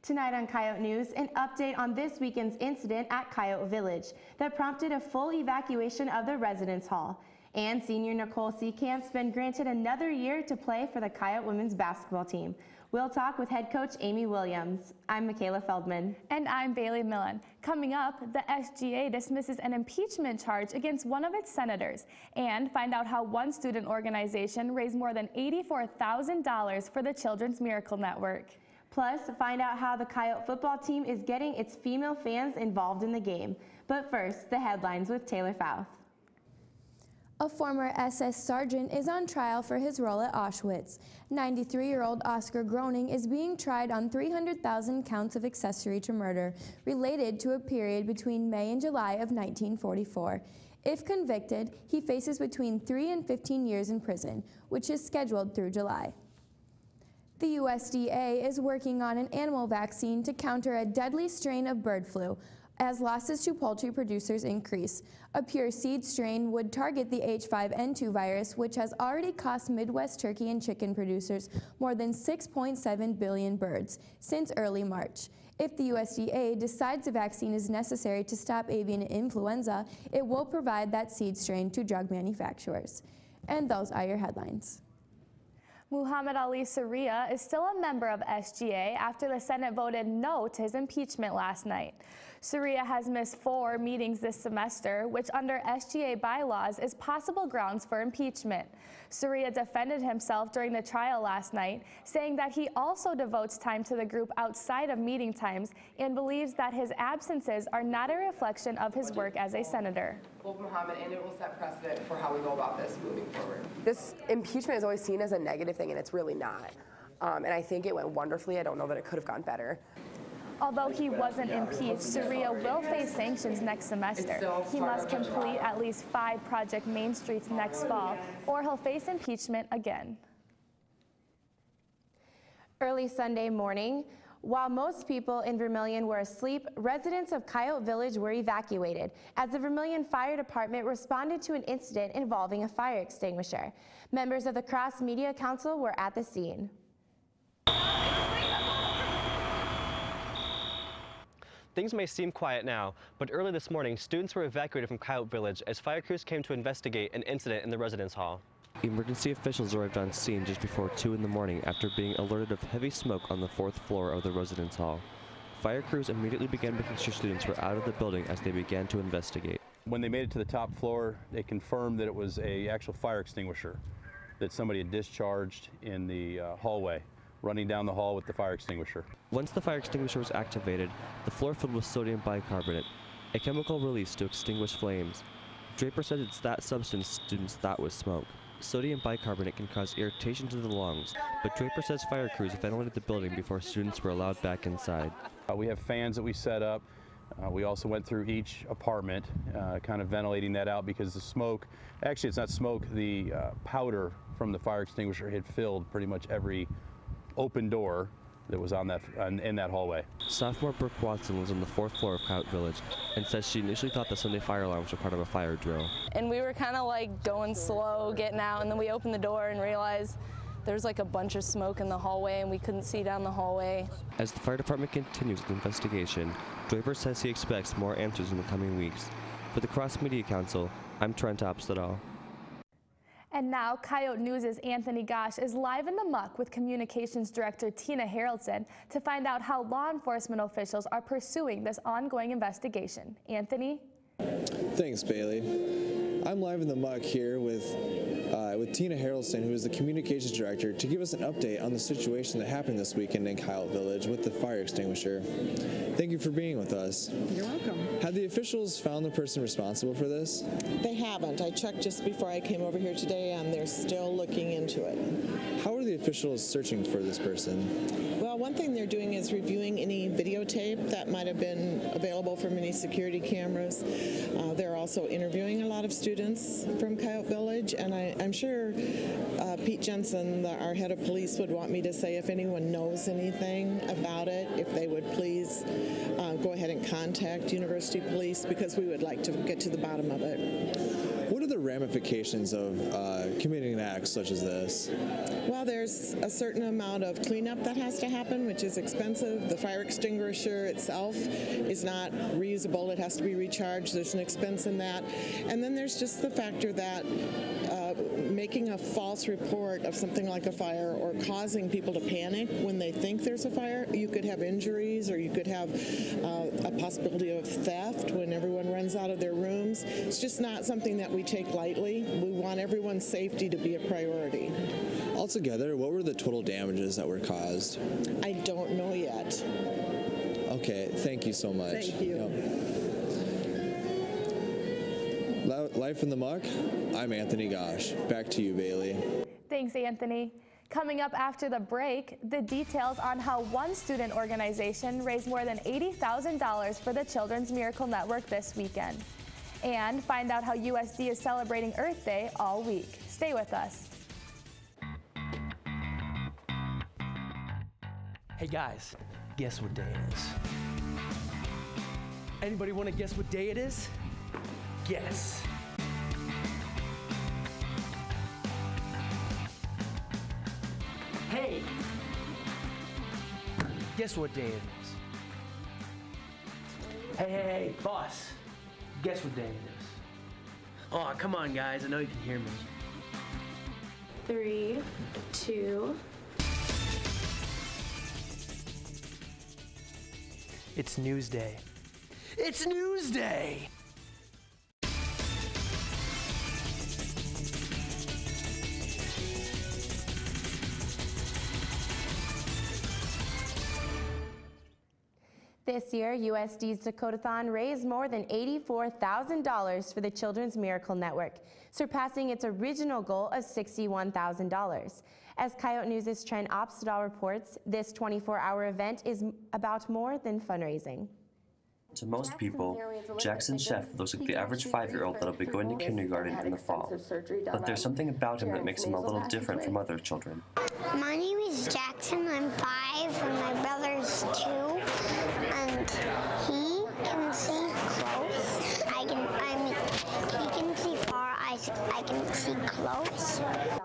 Tonight on Coyote News, an update on this weekend's incident at Coyote Village that prompted a full evacuation of the residence hall. And senior Nicole Seecamp's been granted another year to play for the Coyote women's basketball team. We'll talk with head coach Amy Williams. I'm Michaela Feldman. And I'm Bailey Millen. Coming up, the SGA dismisses an impeachment charge against one of its senators and find out how one student organization raised more than $84,000 for the Children's Miracle Network. Plus, find out how the Coyote football team is getting its female fans involved in the game. But first, the headlines with Taylor Fouth. A former SS sergeant is on trial for his role at Auschwitz. 93-year-old Oscar Groening is being tried on 300,000 counts of accessory to murder related to a period between May and July of 1944. If convicted, he faces between 3 and 15 years in prison, which is scheduled through July. The USDA is working on an animal vaccine to counter a deadly strain of bird flu as losses to poultry producers increase. A pure seed strain would target the H5N2 virus, which has already cost Midwest turkey and chicken producers more than 6.7 billion birds since early March. If the USDA decides a vaccine is necessary to stop avian influenza, it will provide that seed strain to drug manufacturers. And those are your headlines. Muhammad Ali Surya is still a member of SGA after the Senate voted no to his impeachment last night. Surya has missed 4 meetings this semester, which under SGA bylaws is possible grounds for impeachment. Surya defended himself during the trial last night, saying that he also devotes time to the group outside of meeting times and believes that his absences are not a reflection of his work as a senator. Well, Muhammad, and it will set precedent for how we go about this moving forward. This impeachment is always seen as a negative thing, and it's really not. And I think it went wonderfully. I don't know that it could have gone better. Although he wasn't impeached, Surya will face sanctions next semester. He must complete at least 5 Project Main Streets next fall, or he'll face impeachment again. Early Sunday morning, while most people in Vermilion were asleep, residents of Coyote Village were evacuated as the Vermilion Fire Department responded to an incident involving a fire extinguisher. Members of the Cross Media Council were at the scene. Things may seem quiet now, but early this morning, students were evacuated from Coyote Village as fire crews came to investigate an incident in the residence hall. Emergency officials arrived on scene just before 2 in the morning after being alerted of heavy smoke on the 4th floor of the residence hall. Fire crews immediately began making sure students were out of the building as they began to investigate. When they made it to the top floor, they confirmed that it was an actual fire extinguisher that somebody had discharged in the hallway, running down the hall with the fire extinguisher. Once the fire extinguisher was activated, the floor filled with sodium bicarbonate, a chemical released to extinguish flames. Draper said it's that substance students thought was smoke. Sodium bicarbonate can cause irritation to the lungs, but Draper says fire crews ventilated the building before students were allowed back inside. We have fans that we set up. We also went through each apartment, kind of ventilating that out because the smoke, actually it's not smoke, the powder from the fire extinguisher had filled pretty much every open door that was on in that hallway. Sophomore Brooke Watson lives on the 4th floor of Coyote Village and says she initially thought the Sunday fire alarms were part of a fire drill. And we were kind of like going slow, getting out, and then we opened the door and realized there's like a bunch of smoke in the hallway and we couldn't see down the hallway. As the fire department continues the investigation, Draper says he expects more answers in the coming weeks. For the Cross Media Council, I'm Trent Opstedall. And now, Coyote News' Anthony Gosch is live in the muck with Communications Director Tina Haraldson to find out how law enforcement officials are pursuing this ongoing investigation. Anthony? Thanks, Bailey. I'm live in the muck here with Tina Haraldson, who is the Communications Director, to give us an update on the situation that happened this weekend in Coyote Village with the fire extinguisher. Thank you for being with us. You're welcome. Have the officials found the person responsible for this? They haven't. I checked just before I came over here today, and they're still looking into it. How are the officials searching for this person? Well, one thing they're doing is reviewing any videotape that might have been available from any security cameras. They're also interviewing a lot of students from Coyote Village, and I'm sure Pete Jensen, our head of police, would want me to say if anyone knows anything about it, if they would please go ahead and contact University Police, because we would like to get to the bottom of it. What are the ramifications of committing acts such as this? Well, there's a certain amount of cleanup that has to happen, which is expensive. The fire extinguisher itself is not reusable. It has to be recharged. There's an expense in that. And then there's just the factor that making a false report of something like a fire or causing people to panic when they think there's a fire, you could have injuries, or you could have a possibility of theft when everyone runs out of their rooms. It's just not something that we take lightly. We want everyone's safety to be a priority. Altogether, what were the total damages that were caused? I don't know yet. Okay, thank you so much. Thank you. Live from the Muck, I'm Anthony Gosh. Back to you, Bailey. Thanks, Anthony. Coming up after the break, the details on how one student organization raised more than $80,000 for the Children's Miracle Network this weekend. And find out how USD is celebrating Earth Day all week. Stay with us. Hey guys, guess what day it is? Anybody want to guess what day it is? Guess. Hey! Guess what day it is? Hey, boss. Guess what day it is? Oh, come on, guys. I know you can hear me. 3, 2. It's News Day. It's News Day! This year, USD's Dakotathon raised more than $84,000 for the Children's Miracle Network, surpassing its original goal of $61,000. As Coyote News' Trent Opsdahl reports, this 24-hour event is about more than fundraising. To most people, Jackson Sheff looks like the average 5-year-old that'll be going to kindergarten in the fall. But there's something about him that makes him a little different from other children. My name is Jackson. I'm 5, and my brother's 2, and he can see close. He can see far. I can see close.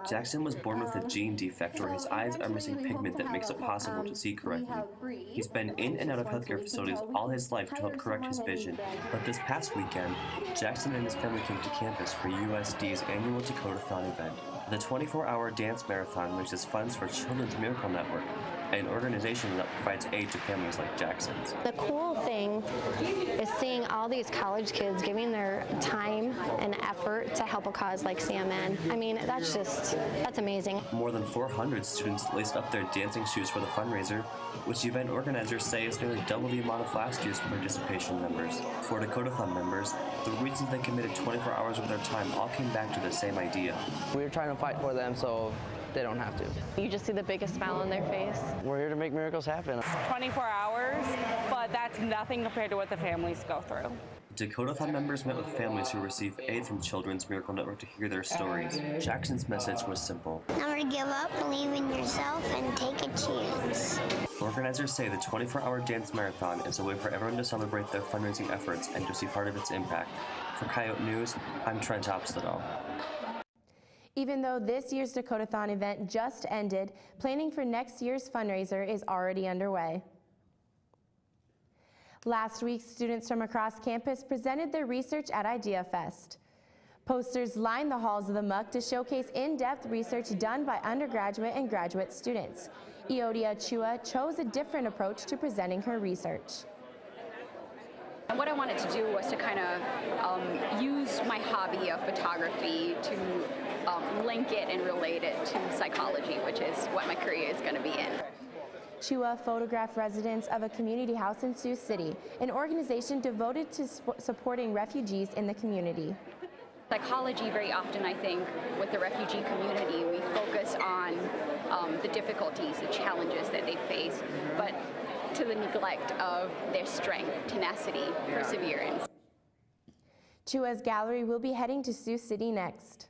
Jackson was born with a gene defect where his eyes are missing pigment that makes it possible to see correctly. He's been in and out of healthcare facilities all his life to help correct his vision, but this past weekend, Jackson and his family came to campus for USD's annual Dakotathon event. The 24-hour dance marathon raises funds for Children's Miracle Network, an organization that provides aid to families like Jackson's. The cool thing is seeing all these college kids giving their time and effort to help a cause like CMN. I mean, that's amazing. More than 400 students laced up their dancing shoes for the fundraiser, which the event organizers say is nearly double the amount of last year's participation numbers. For Dakotathon members, the reasons they committed 24 hours of their time all came back to the same idea. We were trying to fight for them so they don't have to. You just see the biggest smile on their face. We're here to make miracles happen. 24 hours, but that's nothing compared to what the families go through. Dakotathon members met with families who receive aid from Children's Miracle Network to hear their stories. Jackson's message was simple. Never give up, believe in yourself, and take a chance. Organizers say the 24-hour dance marathon is a way for everyone to celebrate their fundraising efforts and to see part of its impact. For Coyote News, I'm Trent Opsdahl. Even though this year's Dakotathon event just ended, planning for next year's fundraiser is already underway. Last week, students from across campus presented their research at IdeaFest. Posters lined the halls of the Muck to showcase in-depth research done by undergraduate and graduate students. Eodia Chua chose a different approach to presenting her research. And what I wanted to do was to kind of use my hobby of photography to link it and relate it to psychology, which is what my career is going to be in. Chua photographed residents of a community house in Sioux City, an organization devoted to supporting refugees in the community. Psychology, very often, I think, with the refugee community, we focus on the difficulties, the challenges that they face, but to the neglect of their strength, tenacity, perseverance. Chua's gallery will be heading to Sioux City next.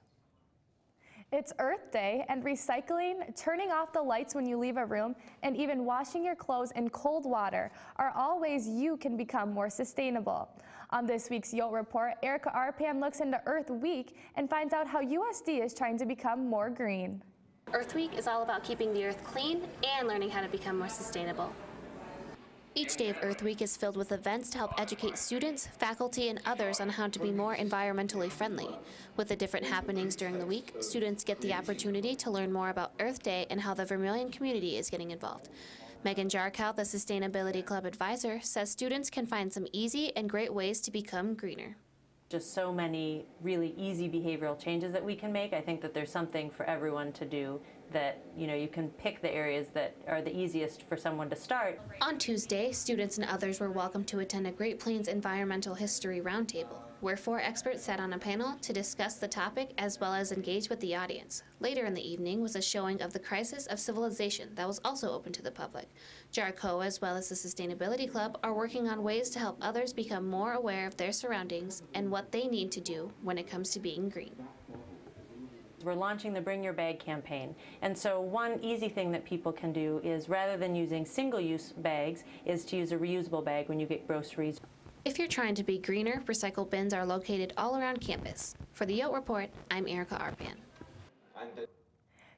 It's Earth Day, and recycling, turning off the lights when you leave a room, and even washing your clothes in cold water are all ways you can become more sustainable. On this week's Yote Report, Erica Arpan looks into Earth Week and finds out how USD is trying to become more green. Earth Week is all about keeping the Earth clean and learning how to become more sustainable. Each day of Earth Week is filled with events to help educate students, faculty, and others on how to be more environmentally friendly. With the different happenings during the week, students get the opportunity to learn more about Earth Day and how the Vermilion community is getting involved. Megan Jarkow, the Sustainability Club advisor, says students can find some easy and great ways to become greener. Just so many really easy behavioral changes that we can make. I think that there's something for everyone to do, that you can pick the areas that are the easiest for someone to start. On Tuesday, students and others were welcome to attend a Great Plains Environmental History Roundtable, where 4 experts sat on a panel to discuss the topic as well as engage with the audience. Later in the evening was a showing of The Crisis of Civilization that was also open to the public. Jarkow, as well as the Sustainability Club, are working on ways to help others become more aware of their surroundings and what they need to do when it comes to being green. We're launching the Bring Your Bag campaign, and so one easy thing that people can do is, rather than using single-use bags, is to use a reusable bag when you get groceries. If you're trying to be greener, recycle bins are located all around campus. For the Yote Report, I'm Erica Arpan.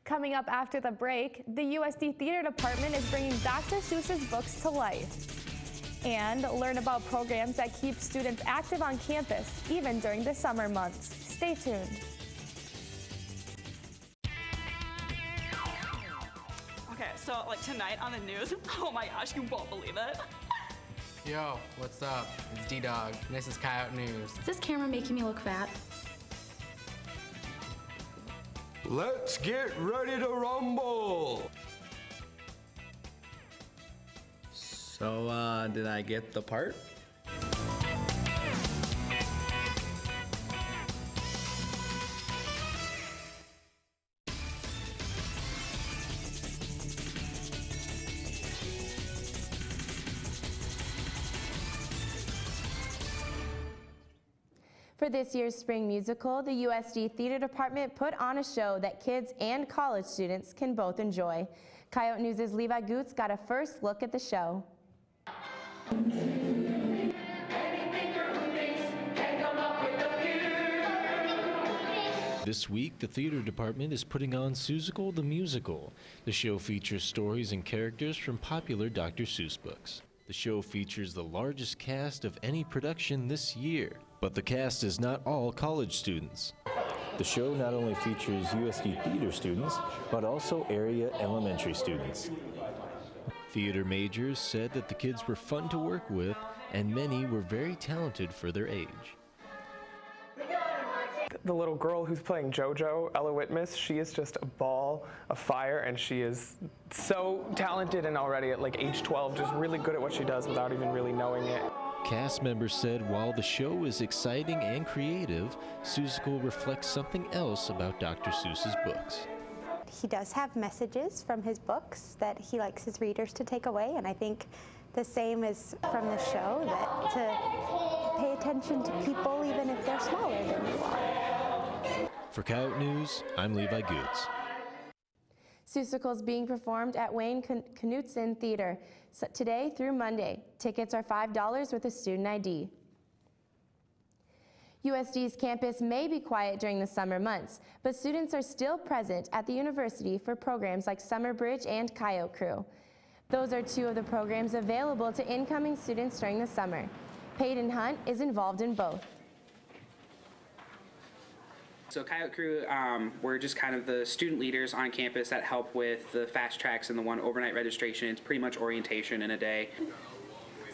Coming up after the break, the USD Theater Department is bringing Dr. Seuss's books to life. And learn about programs that keep students active on campus, even during the summer months. Stay tuned. Okay, so like tonight on the news, oh my gosh, you won't believe it. Yo, what's up? It's D-Dog, and this is Coyote News. Is this camera making me look fat? Let's get ready to rumble! So, did I get the part? For this year's spring musical, the USD Theater Department put on a show that kids and college students can both enjoy. Coyote News' Levi Goots got a first look at the show. This week, the theater department is putting on Seussical the Musical. The show features stories and characters from popular Dr. Seuss books. The show features the largest cast of any production this year, but the cast is not all college students. The show not only features USD theater students, but also area elementary students. Theater majors said that the kids were fun to work with, and many were very talented for their age. The little girl who's playing JoJo, Ella Whitmus, she is just a ball of fire, and she is so talented and already at like age 12, just really good at what she does without even really knowing it. Cast members said while the show is exciting and creative, Seussical reflects something else about Dr. Seuss's books. He does have messages from his books that he likes his readers to take away, and I think the same is from the show, that to pay attention to people even if they're smaller than you are. For Coyote News, I'm Levi Goots. Seussical is being performed at Wayne Knutson Theater today through Monday. Tickets are $5 with a student ID. USD's campus may be quiet during the summer months, but students are still present at the university for programs like Summer Bridge and Coyote Crew. Those are two of the programs available to incoming students during the summer. Peyton Hunt is involved in both. So Coyote Crew, we're just kind of the student leaders on campus that help with the fast tracks and the one overnight registration. It's pretty much orientation in a day.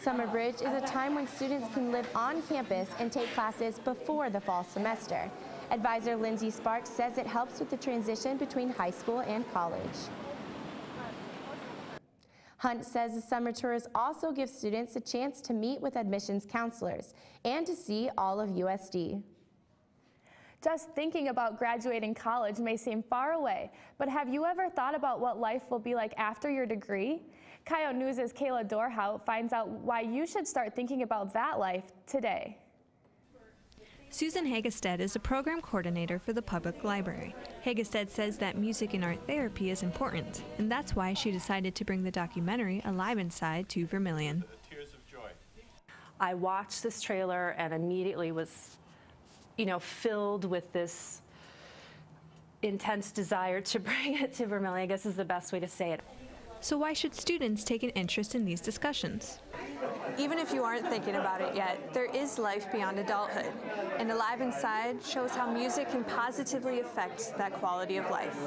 Summer Bridge is a time when students can live on campus and take classes before the fall semester. Advisor Lindsay Sparks says it helps with the transition between high school and college. Hunt says the summer tours also give students a chance to meet with admissions counselors and to see all of USD. Just thinking about graduating college may seem far away, but have you ever thought about what life will be like after your degree? Coyote News' Kayla Dorhout finds out why you should start thinking about that life today. Susan Hagestead is a program coordinator for the public library. Hagestead says that music and art therapy is important, and that's why she decided to bring the documentary Alive Inside to Vermillion. I watched this trailer and immediately was, filled with this intense desire to bring it to Vermillion, I guess is the best way to say it. So why should students take an interest in these discussions? Even if you aren't thinking about it yet, there is life beyond adulthood, and Alive Inside shows how music can positively affect that quality of life.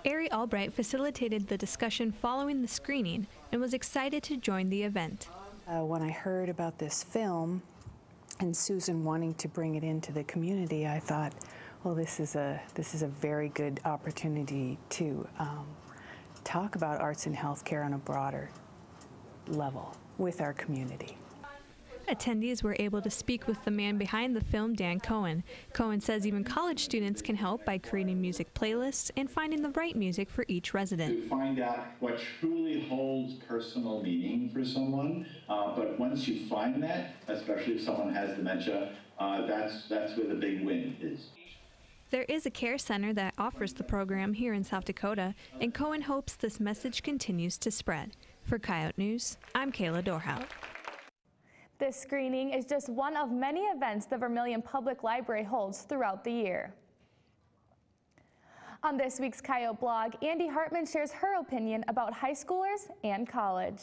Ari Albright facilitated the discussion following the screening and was excited to join the event. When I heard about this film and Susan wanting to bring it into the community, I thought, well, this is a very good opportunity to talk about arts and healthcare on a broader level with our community. Attendees were able to speak with the man behind the film, Dan Cohen. Cohen says even college students can help by creating music playlists and finding the right music for each resident. To find out what truly holds personal meaning for someone, but once you find that, especially if someone has dementia, that's where the big win is. There is a care center that offers the program here in South Dakota, and Cohen hopes this message continues to spread. For Coyote News, I'm Kayla Dorhout. This screening is just one of many events the Vermillion Public Library holds throughout the year. On this week's Coyote blog, Andy Hartman shares her opinion about high schoolers and college.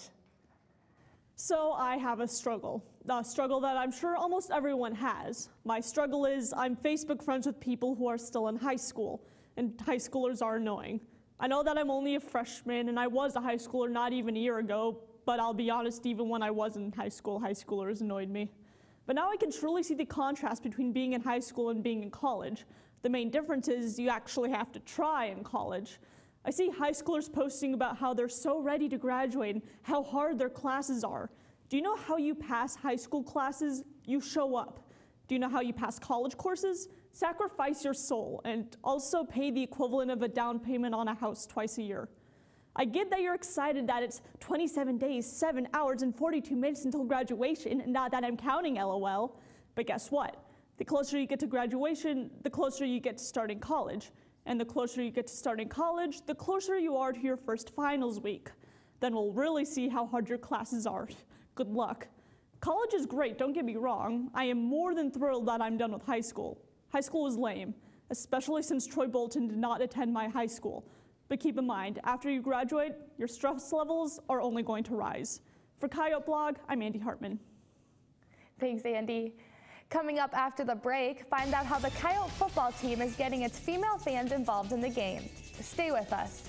So I have a struggle that I'm sure almost everyone has. My struggle is I'm Facebook friends with people who are still in high school, and high schoolers are annoying. I know that I'm only a freshman, and I was a high schooler not even a year ago, but I'll be honest, even when I was in high school, high schoolers annoyed me. But now I can truly see the contrast between being in high school and being in college. The main difference is you actually have to try in college. I see high schoolers posting about how they're so ready to graduate and how hard their classes are. Do you know how you pass high school classes? You show up. Do you know how you pass college courses? Sacrifice your soul and also pay the equivalent of a down payment on a house twice a year. I get that you're excited that it's 27 days, 7 hours, and 42 minutes until graduation, and not that I'm counting, LOL. But guess what? The closer you get to graduation, the closer you get to starting college. And the closer you get to starting college, the closer you are to your first finals week. Then we'll really see how hard your classes are. Good luck. College is great, don't get me wrong. I am more than thrilled that I'm done with high school. High school was lame, especially since Troy Bolton did not attend my high school. But keep in mind, after you graduate, your stress levels are only going to rise. For Coyote Blog, I'm Andy Hartman. Thanks, Andy. Coming up after the break, find out how the Coyote football team is getting its female fans involved in the game. Stay with us.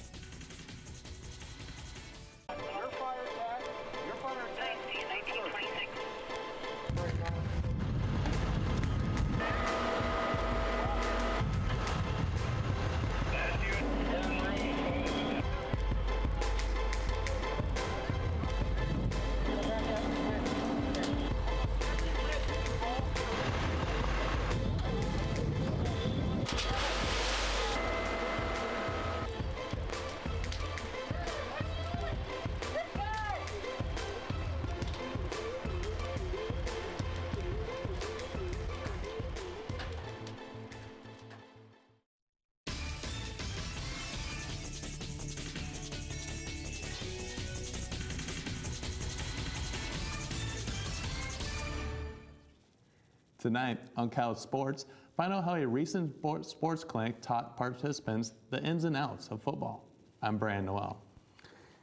Tonight on Coyote Sports, find out how a recent sports clinic taught participants the ins and outs of football. I'm Brandon Noel.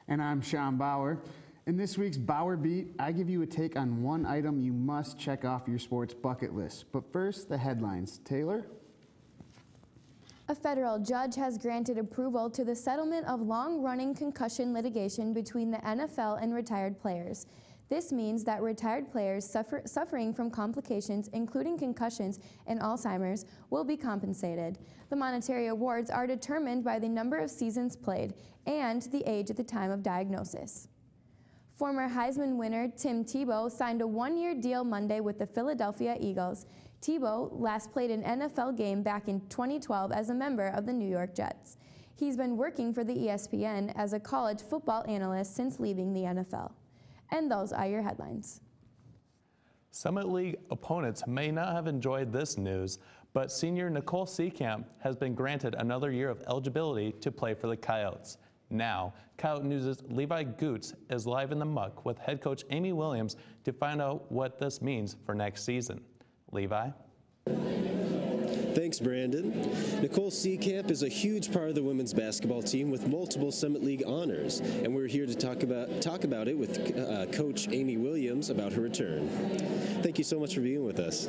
And I'm Sean Bauer. In this week's Bauer Beat, I give you a take on one item you must check off your sports bucket list. But first, the headlines. Taylor? A federal judge has granted approval to the settlement of long-running concussion litigation between the NFL and retired players. This means that retired players suffering from complications, including concussions and Alzheimer's, will be compensated. The monetary awards are determined by the number of seasons played and the age at the time of diagnosis. Former Heisman winner Tim Tebow signed a one-year deal Monday with the Philadelphia Eagles. Tebow last played an NFL game back in 2012 as a member of the New York Jets. He's been working for the ESPN as a college football analyst since leaving the NFL. And those are your headlines. Summit League opponents may not have enjoyed this news, but senior Nicole Seekamp has been granted another year of eligibility to play for the Coyotes. Now, Coyote News' Levi Goots is live in the muck with head coach Amy Williams to find out what this means for next season. Levi? Thanks, Brandon. Nicole Seekamp is a huge part of the women's basketball team with multiple Summit League honors, and we're here to talk about it with Coach Amy Williams about her return. Thank you so much for being with us.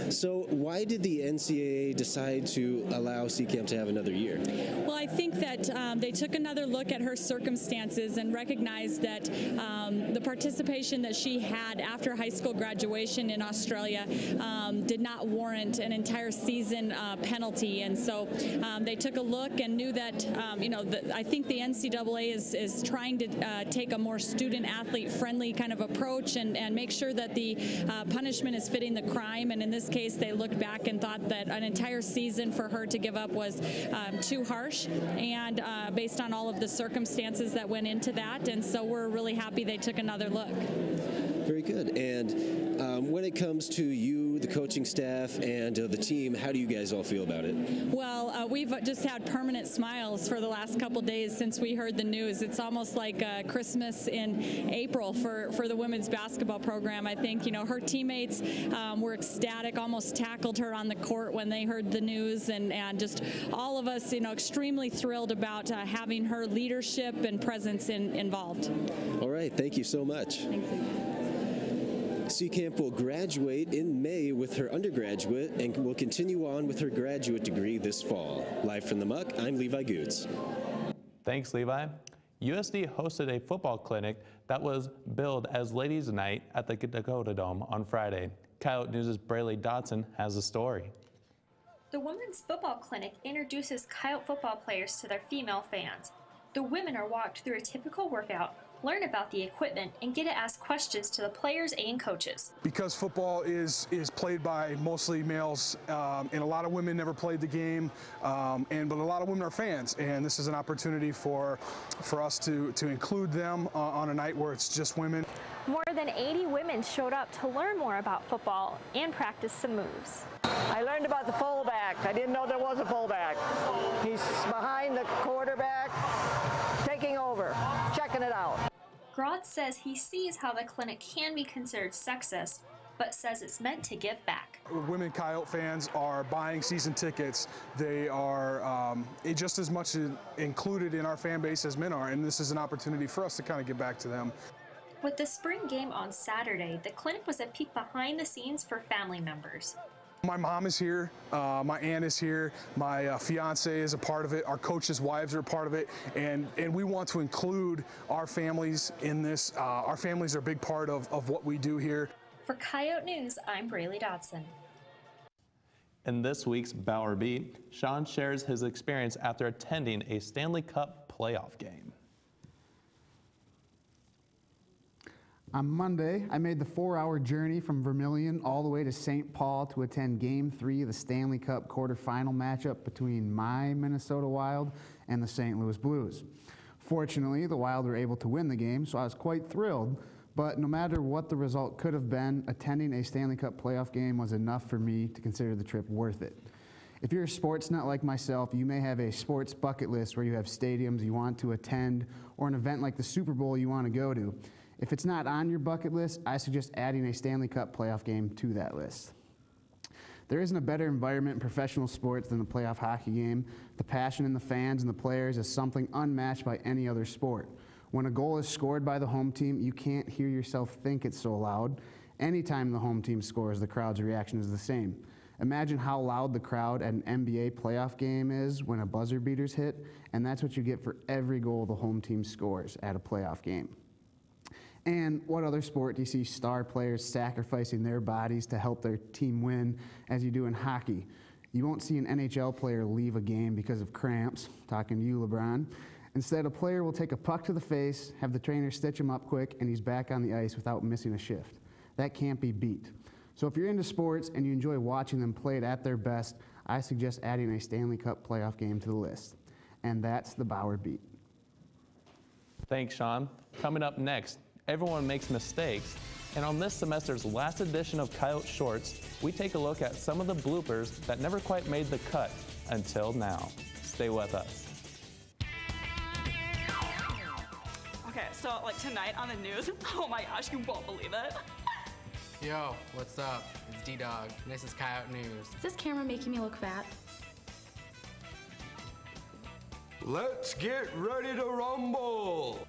So, why did the NCAA decide to allow Seekamp to have another year? Well, I think that they took another look at her circumstances and recognized that the participation that she had after high school graduation in Australia did not warrant an entire season penalty, and so they took a look and knew that I think the NCAA is trying to take a more student-athlete friendly kind of approach and make sure that the punishment is fitting the crime. And in this case, they looked back and thought that an entire season for her to give up was too harsh, and based on all of the circumstances that went into that. And so we're really happy they took another look. Very good. And when it comes to you, the coaching staff, and the team, how do you guys all feel about it? Well, we've just had permanent smiles for the last couple days since we heard the news. It's almost like Christmas in April for the women's basketball program. I think, her teammates were ecstatic, almost tackled her on the court when they heard the news, and just all of us, extremely thrilled about having her leadership and presence involved. All right. Thank you so much. Thanks. Seekamp will graduate in May with her undergraduate and will continue on with her graduate degree this fall. Live from the muck, I'm Levi Goots. Thanks, Levi. USD hosted a football clinic that was billed as Ladies' Night at the Dakota Dome on Friday. Coyote News' Braylee Dotson has a story. The Women's Football Clinic introduces Coyote football players to their female fans. The women are walked through a typical workout, learn about the equipment, and get to ask questions to the players and coaches. Because football is played by mostly males, and a lot of women never played the game, but a lot of women are fans, and this is an opportunity for us to include them on a night where it's just women. More than 80 women showed up to learn more about football and practice some moves. I learned about the fullback. I didn't know there was a fullback. He's behind the quarterback, taking over, checking it out. Groth says he sees how the clinic can be considered sexist, but says it's meant to give back. Women Coyote fans are buying season tickets. They are just as much included in our fan base as men are, and this is an opportunity for us to kind of give back to them. With the spring game on Saturday, the clinic was a peek behind the scenes for family members. My mom is here, my aunt is here, my fiance is a part of it, our coaches' wives are a part of it, and we want to include our families in this. Our families are a big part of what we do here. For Coyote News, I'm Braylee Dotson. In this week's Bauer Beat, Sean shares his experience after attending a Stanley Cup playoff game. On Monday, I made the 4-hour journey from Vermilion all the way to St. Paul to attend Game 3 of the Stanley Cup quarterfinal matchup between my Minnesota Wild and the St. Louis Blues. Fortunately, the Wild were able to win the game, so I was quite thrilled, but no matter what the result could have been, attending a Stanley Cup playoff game was enough for me to consider the trip worth it. If you're a sports nut like myself, you may have a sports bucket list where you have stadiums you want to attend or an event like the Super Bowl you want to go to. If it's not on your bucket list, I suggest adding a Stanley Cup playoff game to that list. There isn't a better environment in professional sports than the playoff hockey game. The passion in the fans and the players is something unmatched by any other sport. When a goal is scored by the home team, you can't hear yourself think it's so loud. Anytime the home team scores, the crowd's reaction is the same. Imagine how loud the crowd at an NBA playoff game is when a buzzer beater's hit, and that's what you get for every goal the home team scores at a playoff game. And what other sport do you see star players sacrificing their bodies to help their team win as you do in hockey? You won't see an NHL player leave a game because of cramps, talking to you, LeBron. Instead, a player will take a puck to the face, have the trainer stitch him up quick, and he's back on the ice without missing a shift. That can't be beat. So if you're into sports and you enjoy watching them play it at their best, I suggest adding a Stanley Cup playoff game to the list. And that's the Bauer Beat. Thanks, Sean. Coming up next, everyone makes mistakes, And on this semester's last edition of Coyote Shorts, we take a look at some of the bloopers that never quite made the cut until now. Stay with us. Okay, so like tonight on the news, oh my gosh, you won't believe it. Yo, what's up? It's D-Dog, and this is Coyote News. Is this camera making me look fat? Let's get ready to rumble!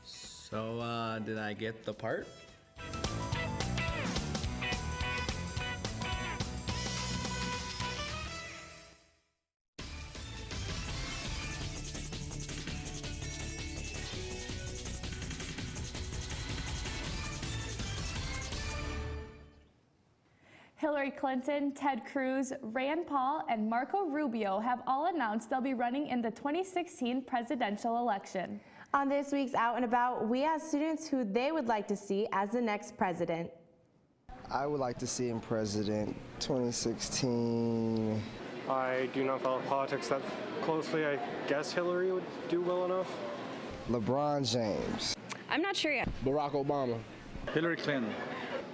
So, did I get the part? Hillary Clinton, Ted Cruz, Rand Paul, and Marco Rubio have all announced they'll be running in the 2016 presidential election. On this week's Out and About, we asked students who they would like to see as the next president. I would like to see him president 2016. I do not follow politics that closely. I guess Hillary would do well enough. LeBron James. I'm not sure yet. Barack Obama. Hillary Clinton.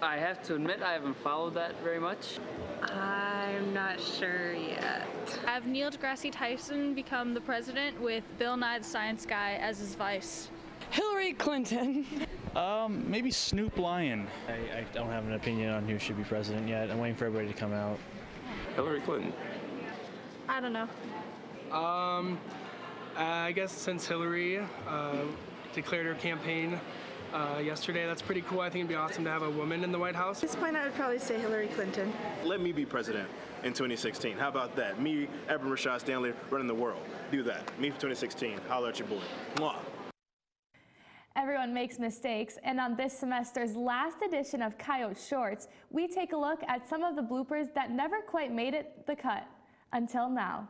I have to admit I haven't followed that very much. I'm not sure yet. Have Neil deGrasse Tyson become the president with Bill Nye the Science Guy as his vice? Hillary Clinton. Maybe Snoop Lion. I don't have an opinion on who should be president yet. I'm waiting for everybody to come out. Hillary Clinton. I don't know. I guess since Hillary declared her campaign yesterday, that's pretty cool. I think it'd be awesome to have a woman in the White House. At this point, I would probably say Hillary Clinton. Let me be president in 2016. How about that? Me, Evan Rashad Stanley, running the world. Do that. Me for 2016. Holler at your boy. Mwah. Everyone makes mistakes, and on this semester's last edition of Coyote Shorts, we take a look at some of the bloopers that never quite made it the cut until now.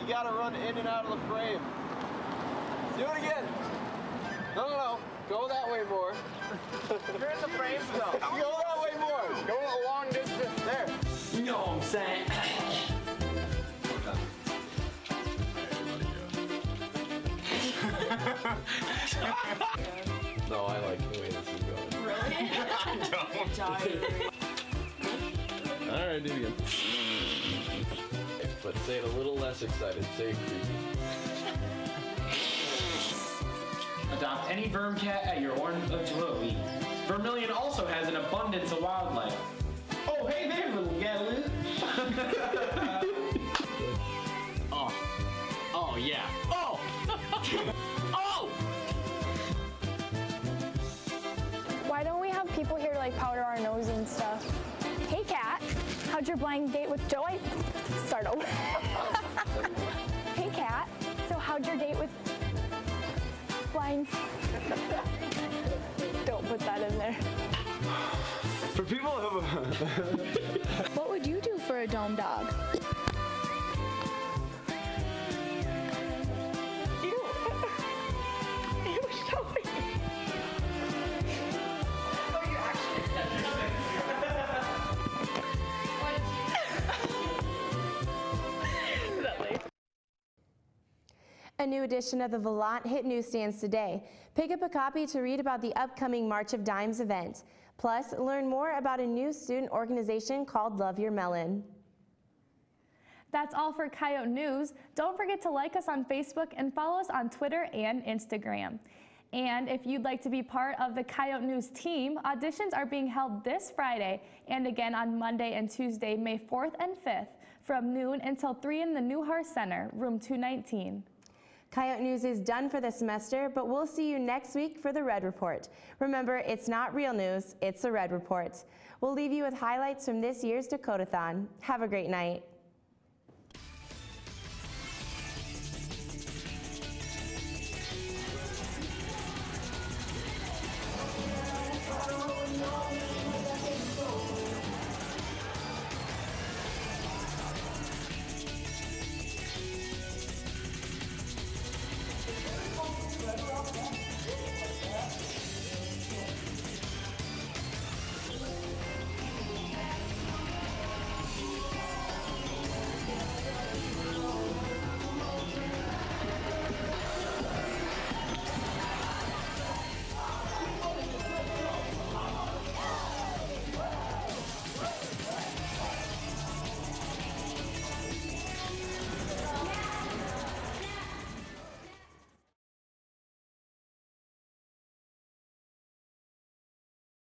You gotta run in and out of the frame. Do it again. No. Go that way more. You're in the frame still. Go that way more. Go a long distance. There. You know what I'm saying? No, I like the way this is going. Really? Don't. All right, do it again. But say it a little less excited. Say it creepy. Adopt any verm cat at your orange Jalili. Vermilion also has an abundance of wildlife. Oh, hey there, little Galoo. Oh, yeah. Oh! Oh! Why don't we have people here to like powder our nose and stuff? Hey, Kat. How'd your blind date with Joe? Start over. Hey, Kat. So how'd your date with blind? Don't put that in there. For people who have What would you do for a dome dog? A new edition of the Volant hit newsstands today. Pick up a copy to read about the upcoming March of Dimes event. Plus, learn more about a new student organization called Love Your Melon. That's all for Coyote News. Don't forget to like us on Facebook and follow us on Twitter and Instagram. And if you'd like to be part of the Coyote News team, auditions are being held this Friday and again on Monday and Tuesday, May 4th and 5th from noon until 3 in the Newhart Center, room 219. Coyote News is done for the semester, but we'll see you next week for the Red Report. Remember, it's not real news, it's a Red Report. We'll leave you with highlights from this year's Dakotathon. Have a great night.